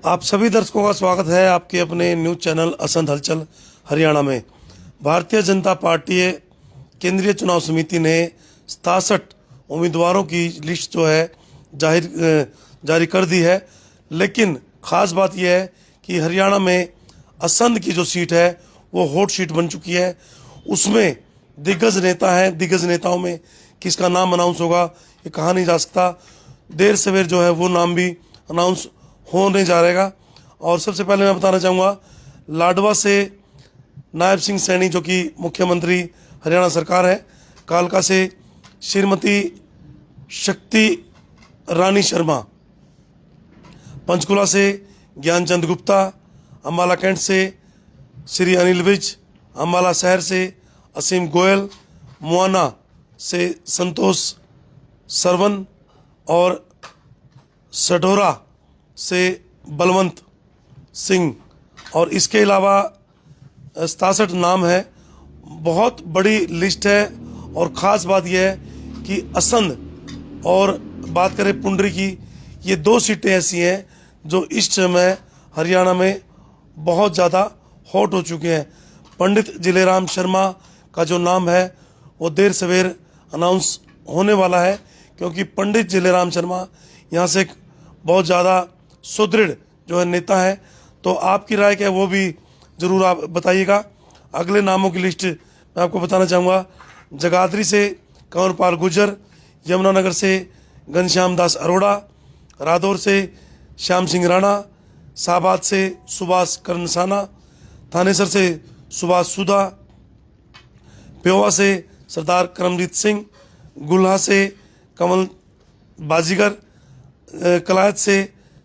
आप सभी दर्शकों का स्वागत है आपके अपने न्यूज चैनल असंध हलचल हरियाणा में। भारतीय जनता पार्टी केंद्रीय चुनाव समिति ने 67 उम्मीदवारों की लिस्ट जो है जारी कर दी है। लेकिन ख़ास बात यह है कि हरियाणा में असंध की जो सीट है वो हॉट सीट बन चुकी है। उसमें दिग्गज नेता हैं, दिग्गज नेताओं में किसका नाम अनाउंस होगा ये कहा नहीं जा सकता। देर सवेर जो है वो नाम भी अनाउंस होने जा रहेगा। और सबसे पहले मैं बताना चाहूँगा, लाडवा से नायब सिंह सैनी जो कि मुख्यमंत्री हरियाणा सरकार है, कालका से श्रीमती शक्ति रानी शर्मा, पंचकुला से ज्ञानचंद गुप्ता, अम्बाला कैंट से श्री अनिल विज, अम्बाला शहर से असीम गोयल, मुआना से संतोष सरवन और सढौरा से बलवंत सिंह। और इसके अलावा 67 नाम है। बहुत बड़ी लिस्ट है। और ख़ास बात यह है कि असंध और बात करें पुंडरी की, ये दो सीटें ऐसी हैं जो इस समय हरियाणा में बहुत ज़्यादा हॉट हो चुके हैं। पंडित जिलेराम शर्मा का जो नाम है वो देर सवेर अनाउंस होने वाला है, क्योंकि पंडित जिलेराम शर्मा यहाँ से एक बहुत ज़्यादा सुदृढ़ जो है नेता है। तो आपकी राय क्या है वो भी ज़रूर आप बताइएगा। अगले नामों की लिस्ट मैं आपको बताना चाहूँगा। जगाधरी से कंवरपाल गुर्जर, यमुनानगर से घनश्याम दास अरोड़ा, रादौर से श्याम सिंह राणा, शाहबाद से सुभाष करनसाना, थानेसर से सुभाष सुधा, प्योवा से सरदार करमजीत सिंह, गुल्हा से कमल बाजीगर, कलायत से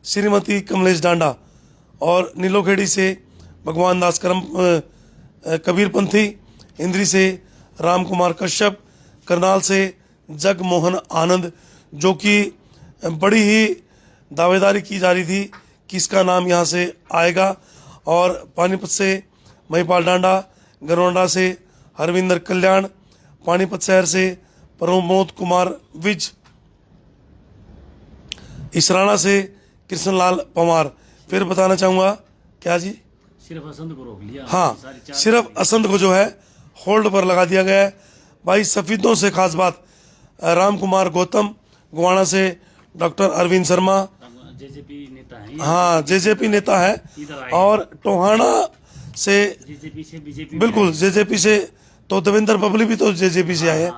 श्रीमती कमलेश डांडा और नीलोखेड़ी से भगवान दास कबीरपंथी, इंद्री से राम कुमार कश्यप, करनाल से जगमोहन आनंद, जो कि बड़ी ही दावेदारी की जा रही थी किसका नाम यहाँ से आएगा। और पानीपत से महिपाल डांडा, गरौंडा से हरविंदर कल्याण, पानीपत शहर से प्रमोद कुमार विज, इसराना से कृष्णलाल पवार। फिर बताना चाहूँगा क्या जी, सिर्फ असंध को रोक लिया। हाँ, सिर्फ असंध को जो है होल्ड पर लगा दिया गया है। भाई सफेदों से खास बात, राम कुमार गौतम, गोवाना से डॉक्टर अरविंद शर्मा, जेजेपी नेता है। हाँ, जेजेपी नेता है। और टोहाना से जेजेपी से बीजेपी, बिल्कुल जेजेपी से तो देवेंद्र बबली भी तो जेजेपी से आए हैं।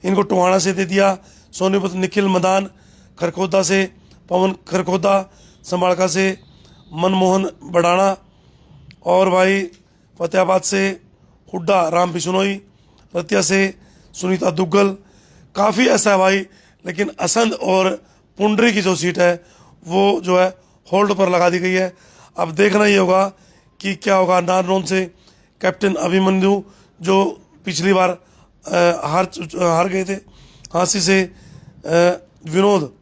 इनको टोहाना से दे दिया। सोनीपत निखिल मदान, खरखोदा से पवन खरखोदा, संभाड़का से मनमोहन बड़ाना, और भाई फतेहाबाद से हुड्डा राम बिश्नोई, रतिया से सुनीता दुग्गल। काफ़ी ऐसा है भाई। लेकिन असंध और पुंडरी की जो सीट है वो जो है होल्ड पर लगा दी गई है। अब देखना ये होगा कि क्या होगा। नारनौल से कैप्टन अभिमन्यु जो पिछली बार हार गए थे, हाँसी से विनोद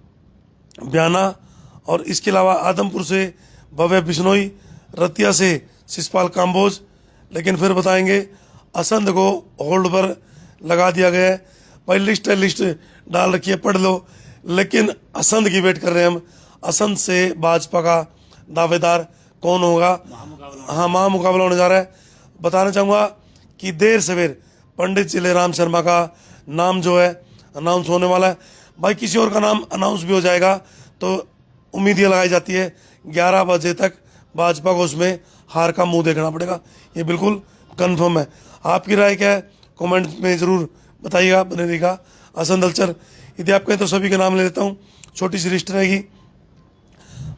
ब्याना, और इसके अलावा आदमपुर से भव्य बिश्नोई, रतिया से शिषपाल काम्बोज। लेकिन फिर बताएंगे असंध को होल्ड पर लगा दिया गया है। भाई लिस्ट है, लिस्ट डाल रखी है, पढ़ लो। लेकिन असंध की वेट कर रहे हैं हम। असंध से भाजपा का दावेदार कौन होगा? हाँ, महामुकाबला होने जा रहा है। बताना चाहूँगा कि देर सवेर पंडित जिलेराम शर्मा का नाम जो है अनाउंस होने वाला है। भाई किसी और का नाम अनाउंस भी हो जाएगा तो उम्मीद ये लगाई जाती है 11 बजे तक भाजपा को उसमें हार का मुंह देखना पड़ेगा। ये बिल्कुल कंफर्म है। आपकी राय क्या है कमेंट में ज़रूर बताइएगा। बने रहिएगा असंध हलचल। यदि आप कहें तो सभी के नाम ले लेता हूँ, छोटी सी लिस्ट रहेगी।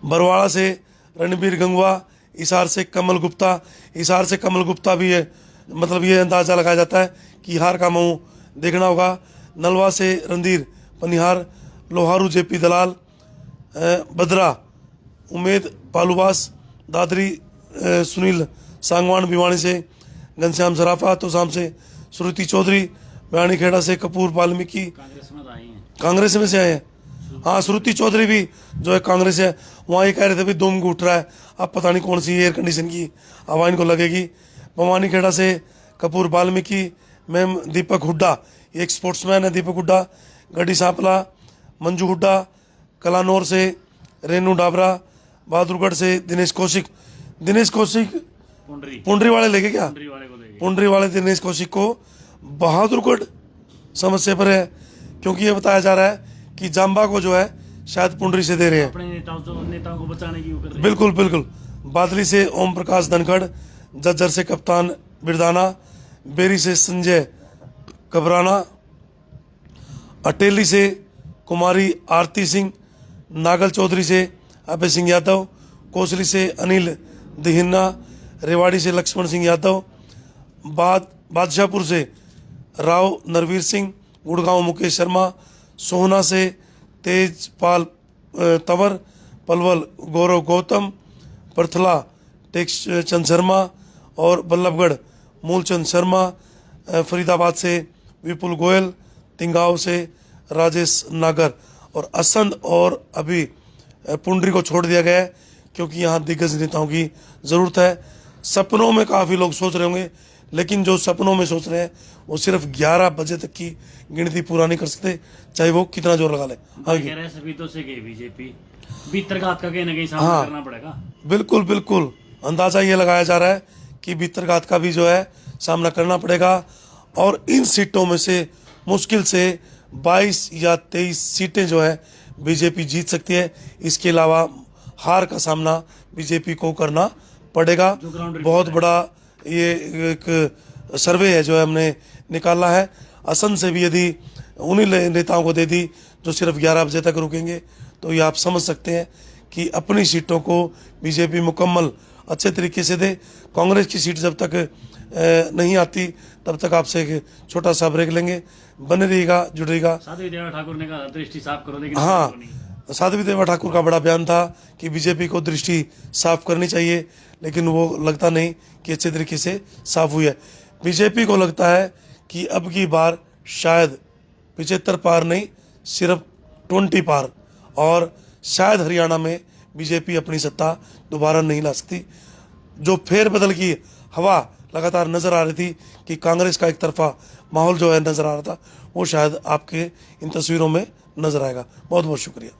बरवाड़ा से रणबीर गंगवा, हिसार से कमल गुप्ता। हिसार से कमल गुप्ता भी है, मतलब ये अंदाज़ा लगाया जाता है कि हार का मुंह देखना होगा। नलवा से रणधीर पनिहार, लोहारू जेपी दलाल, बद्रा उमेद पालूबास, दादरी सुनील सांगवान, भिवानी से घनश्याम सराफा, तोसाम से श्रुति चौधरी, बयानी खेड़ा से कपूर वाल्मीकि, कांग्रेस में से आए हैं। हाँ, श्रुति चौधरी भी जो है कांग्रेस है। वहाँ ये कह रहे थे भी दुम उठ रहा है, अब पता नहीं कौन सी एयर कंडीशन की हवा इनको लगेगी। भवानी खेड़ा से कपूर वाल्मीकि, मैम दीपक हुड्डा, ये एक स्पोर्ट्समैन है दीपक हुड्डा, गढ़ी सांपला, मंजू हुड्डा, कलानौर से रेनू डाबरा, बहादुरगढ़ से दिनेश कौशिक पुंडरी पुंडरी वाले लेके क्या पुंडरी वाले को लेके पुंडरी वाले दिनेश कौशिक को बहादुरगढ़ समस्या पर है, क्योंकि ये बताया जा रहा है कि जाम्बा को जो है शायद पुंडरी से दे रहे हैं। अपने नेताओं को बचाने की वो कर रहे हैं। बिल्कुल बिल्कुल। बादली से ओम प्रकाश धनखड़, जज्जर से कप्तान बिरदाना, बेरी से संजय कबराना, अटेली से कुमारी आरती सिंह, नागल चौधरी से अभय सिंह यादव, कोसली से अनिल दिहिन्ना, रेवाड़ी से लक्ष्मण सिंह यादव, बादशाहपुर से राव नरवीर सिंह, गुड़गांव मुकेश शर्मा, सोहना से तेजपाल तंवर, पलवल गौरव गौतम, परथला टेक्स चंद शर्मा और बल्लभगढ़ मूलचंद शर्मा, फरीदाबाद से विपुल गोयल, तिंगाव से राजेश नागर और असंध और अभी पुंडरी को छोड़ दिया गया है, क्योंकि यहाँ दिग्गज नेताओं की ज़रूरत है। सपनों में काफ़ी लोग सोच रहे होंगे, लेकिन जो सपनों में सोच रहे हैं वो सिर्फ 11 बजे तक की गिनती पूरा नहीं कर सकते, चाहे वो कितना जोर लगा ले। भाई कह रहे हैं सभी तो से गई बीजेपी, भीतरघात का कहीं ना कहीं सामना करना पड़ेगा। बिल्कुल बिल्कुल। अंदाज़ा ये लगाया जा रहा है कि भीतरघात का भी जो है सामना करना पड़ेगा, और इन सीटों में से मुश्किल से 22 या 23 सीटें जो है बीजेपी जीत सकती है। इसके अलावा हार का सामना बीजेपी को करना पड़ेगा। बहुत बड़ा ये एक सर्वे है जो है हमने निकाला है। असम से भी यदि उन्हीं नेताओं को दे दी जो सिर्फ 11 बजे तक रुकेंगे, तो ये आप समझ सकते हैं कि अपनी सीटों को बीजेपी मुकम्मल अच्छे तरीके से दे। कांग्रेस की सीट जब तक नहीं आती तब तक आपसे एक छोटा सा ब्रेक लेंगे। बने रहिएगा, जुड़ेगा। साध्वी देवा ठाकुर ने कहा दृष्टि साफ करो, लेकिन हाँ, साध्वी देवा ठाकुर का बड़ा बयान था कि बीजेपी को दृष्टि साफ करनी चाहिए, लेकिन वो लगता नहीं कि अच्छे तरीके से साफ हुई है। बीजेपी को लगता है कि अब की बार शायद 75 पार नहीं, सिर्फ 20 पार, और शायद हरियाणा में बीजेपी अपनी सत्ता दोबारा नहीं ला सकती। जो फेरबदल की हवा लगातार नजर आ रही थी कि कांग्रेस का एक तरफा माहौल जो है नजर आ रहा था, वो शायद आपके इन तस्वीरों में नजर आएगा। बहुत बहुत शुक्रिया।